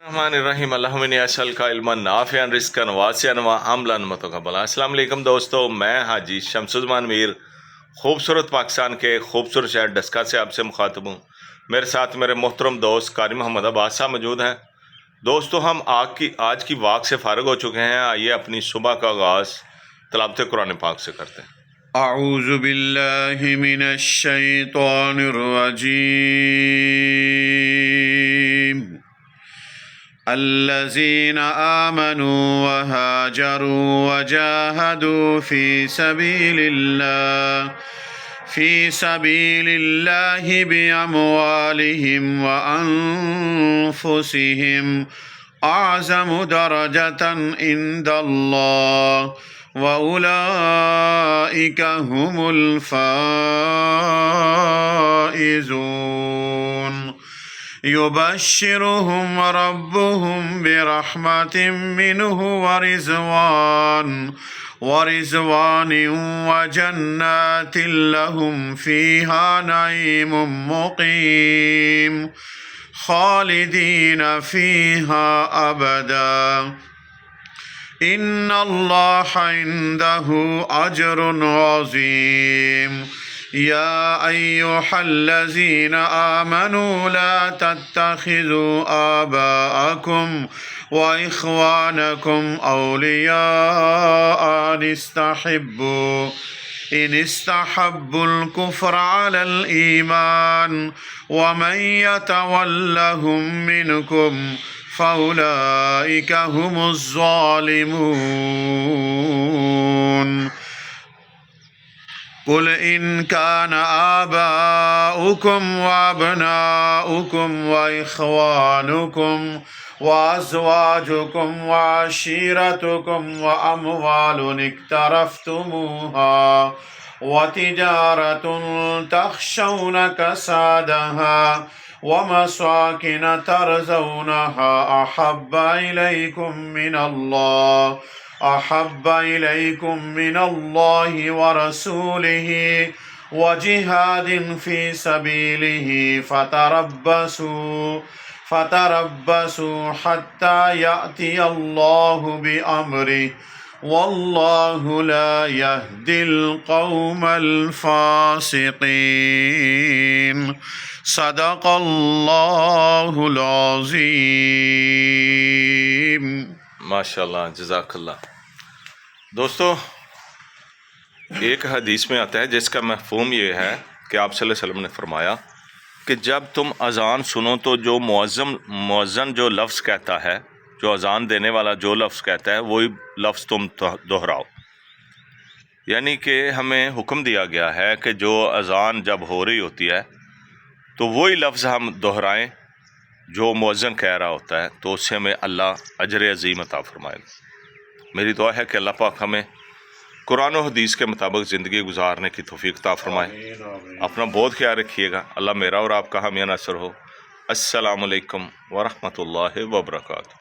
रहमान असल का इल्मन नाफ़िअन रिज़्क़न वासिअन व अमलन मुतक़ब्बला। अस्सलाम वालेकुम दोस्तों, मैं हाजी शमसुज़्ज़मान मीर खूबसूरत पाकिस्तान के खूबसूरत शहर डस्का से आपसे मुखातब हूँ। मेरे साथ मेरे मोहतरम दोस्त कारी मोहम्मद अब्बास साहब मौजूद हैं। दोस्तों, हम आज की वाक़ से फ़ारिग हो चुके हैं। आइए अपनी सुबह का आगाज़ तिलावत कुरान पाक से करते हैं। अऊज़ु बिल्लाहि मिनश शैतानिर रजीम। अल्लज़ीना आमनू व हाजरू व जाहदू फ़ी सबीलिल्लाहि बिअमवालिहिम व अनफुसिहिम अअज़मु दरजतन इंदल्लाह व उलाइका हुमुल फ़ाइज़ून। युबश्शिरुहुम रब्बुहुम बिरहमतिम मिन्हु वरिज़वानिन व जन्नातिन लहुम फ़ीहा नईमुम मुक़ीम खालिदीन फ़ीहा अबदा इन्नल्लाहा इंदहु अज्रुन अज़ीम। या अय्युहल्लज़ीना आमनू ला तत्तखिज़ू आबाअकुम व इख्वानकुम औलिया इन इस्तहब्बुल कुफ्र अलल ईमान व मन यतवल्लहुम मिनकुम फ़उलाइका हुमुज़्ज़ालिमून। कुल इन कान आबाउकुम व अबनाउकुम व इख्वानुकुम व अज़वाजुकुम व अशीरतुकुम व अमवालुन इक़्तरफ़्तुमूहा व तिजारतुन तख़्शौन कसादहा व मसाकिन तरज़ौनहा अहब्ब इलैकुम मिनल्लाहि व रसूलिहि व जिहादिन फ़ी सबीलिहि फ़तरब्बसू हत्ता यातियल्लाहु बिअम्रिहि वल्लाहु ला यहदिल क़ौमल फ़ासिक़ीन। सदक़ल्लाहुल अज़ीम। माशाल्लाह, जज़ाकल्लाह। दोस्तों, एक हदीस में आता है जिसका मफ़हूम ये है कि आप सल्लल्लाहु अलैहि वसल्लम ने फरमाया कि जब तुम अज़ान सुनो तो जो मुअज़्ज़न जो लफ्ज़ कहता है, जो अज़ान देने वाला जो लफ्ज़ कहता है, वही लफ्ज़ तुम दोहराओ। यानी कि हमें हुक्म दिया गया है कि जो अज़ान जब हो रही होती है तो वही लफ्ज़ हम दोहराएं जो मुअज़्ज़िन कह रहा होता है, तो उससे हमें अल्लाह अजर अज़ीम अता फ़रमाएगा। मेरी दुआ है कि अल्लाह पाक हमें कुरान और हदीस के मुताबिक ज़िंदगी गुजारने की तौफ़ीक़ अता फ़रमाए। अपना बहुत ख्याल रखिएगा। अल्लाह मेरा और आपका हामी नसर हो। अस्सलामु अलैकुम व रहमतुल्लाहि व बरकातुहू।